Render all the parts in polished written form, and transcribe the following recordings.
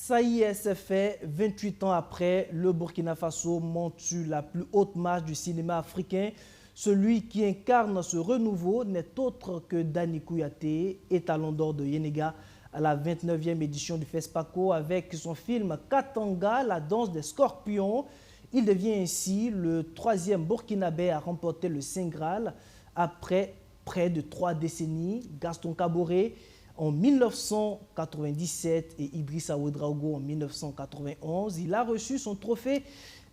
Ça y est, c'est fait. 28 ans après, le Burkina Faso monte sur la plus haute marche du cinéma africain. Celui qui incarne ce renouveau n'est autre que Dani Kouyaté, étalon d'or de Yenega à la 29e édition du FESPACO avec son film Katanga, la danse des scorpions. Il devient ainsi le 3e Burkinabé à remporter le Saint Graal après près de 3 décennies. Gaston Kaboré en 1997 et Idrissa Ouedraogo en 1991. Il a reçu son trophée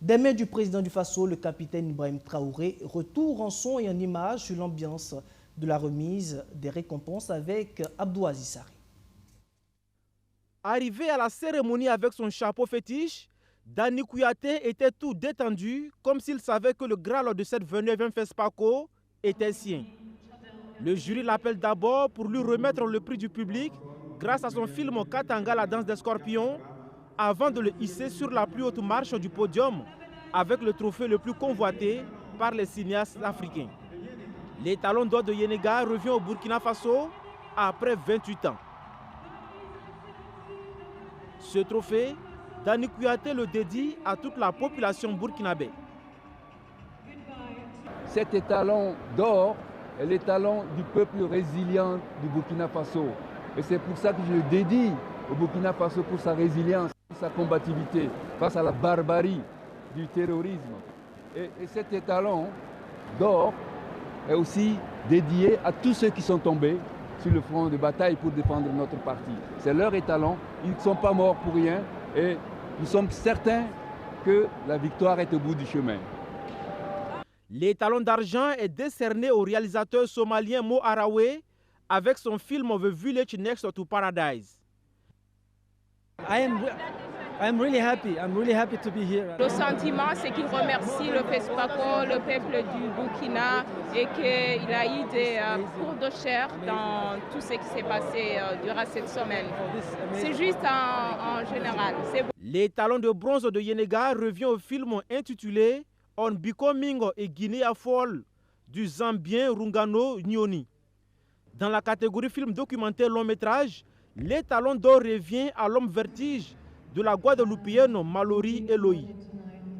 des mains du président du Faso, le capitaine Ibrahim Traoré. Retour en son et en image sur l'ambiance de la remise des récompenses avec Abdou Aziz Sarri. Arrivé à la cérémonie avec son chapeau fétiche, Dani Kouyaté était tout détendu, comme s'il savait que le Graal de cette 29e FESPACO était sien. Le jury l'appelle d'abord pour lui remettre le prix du public grâce à son film Katanga, la danse des scorpions, avant de le hisser sur la plus haute marche du podium avec le trophée le plus convoité par les cinéastes africains. L'étalon d'or de Yenega revient au Burkina Faso après 28 ans. Ce trophée, Dani Kouyaté le dédie à toute la population burkinabé. Cet étalon d'or est l'étalon du peuple résilient du Burkina Faso. Et c'est pour ça que je le dédie au Burkina Faso pour sa résilience, pour sa combativité face à la barbarie du terrorisme. Et cet étalon d'or est aussi dédié à tous ceux qui sont tombés sur le front de bataille pour défendre notre parti. C'est leur étalon, ils ne sont pas morts pour rien et nous sommes certains que la victoire est au bout du chemin. L'étalon d'argent est décerné au réalisateur somalien Mo Arawe avec son film The Village Next to Paradise. I'm really happy to be here. Le sentiment, c'est qu'il remercie le FESPACO, le peuple du Burkina et qu'il a eu des cours de chair dans tout ce qui s'est passé durant cette semaine. C'est juste en général. L'étalon de bronze de Yenega revient au film intitulé On Becoming a Guinea Fall du Zambien Rungano Nyoni. Dans la catégorie film documentaire long métrage, l'étalon d'or revient à l'homme vertige de la Guadeloupéenne Mallory Eloy.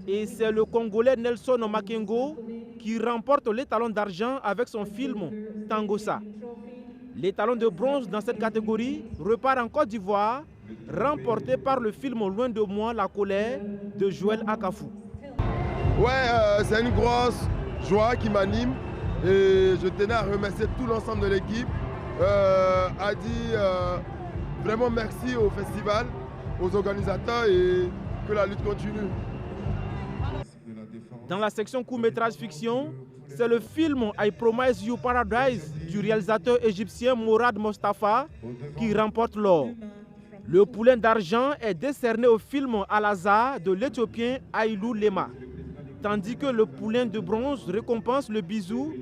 Et c'est le Congolais Nelson Makengo qui remporte l'étalon d'argent avec son film Tangosa. L'étalon de bronze dans cette catégorie repart en Côte d'Ivoire, remporté par le film Loin de moi, la colère de Joël Akafou. Ouais, c'est une grosse joie qui m'anime et je tenais à remercier tout l'ensemble de l'équipe, à dire vraiment merci au festival, aux organisateurs et que la lutte continue. Dans la section court-métrage fiction, c'est le film I Promise You Paradise du réalisateur égyptien Mourad Mostafa qui remporte l'or. Le poulain d'argent est décerné au film Al-Azhar de l'Éthiopien Aïlou Lema, tandis que le poulain de bronze récompense le bisou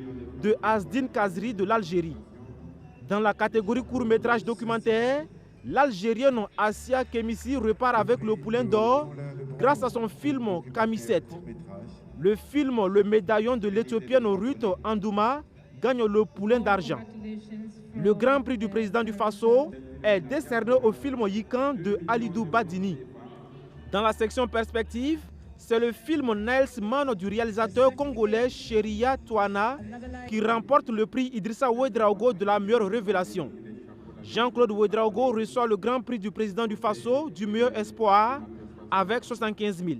de Asdin Kazri de l'Algérie. Dans la catégorie court-métrage documentaire, l'Algérienne Assia Kemissi repart avec le poulain d'or grâce à son film Kamisset. Le film Le médaillon de l'Éthiopienne Ruth Andouma gagne le poulain d'argent. Le grand prix du président du Faso est décerné au film Yikan de Alidou Badini. Dans la section perspective, c'est le film Niles Man du réalisateur congolais Cheria Touana qui remporte le prix Idrissa Ouedraogo de la meilleure révélation. Jean-Claude Ouedraogo reçoit le grand prix du président du Faso du meilleur espoir avec 75 000.